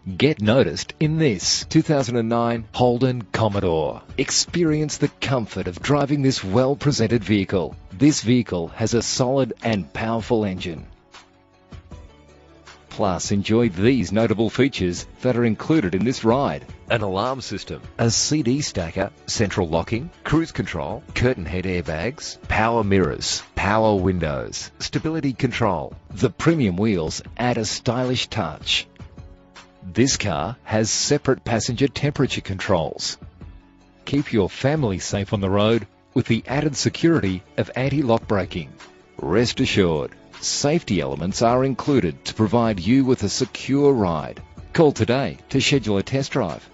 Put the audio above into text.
Get noticed in this 2009 Holden Commodore. Experience the comfort of driving this well-presented vehicle. This vehicle has a solid and powerful engine. Plus, enjoy these notable features that are included in this ride: an alarm system, a CD stacker, central locking, cruise control, curtain head airbags, power mirrors, power windows, stability control. The premium wheels add a stylish touch. This car has separate passenger temperature controls. Keep your family safe on the road with the added security of anti-lock braking. Rest assured, safety elements are included to provide you with a secure ride. Call today to schedule a test drive.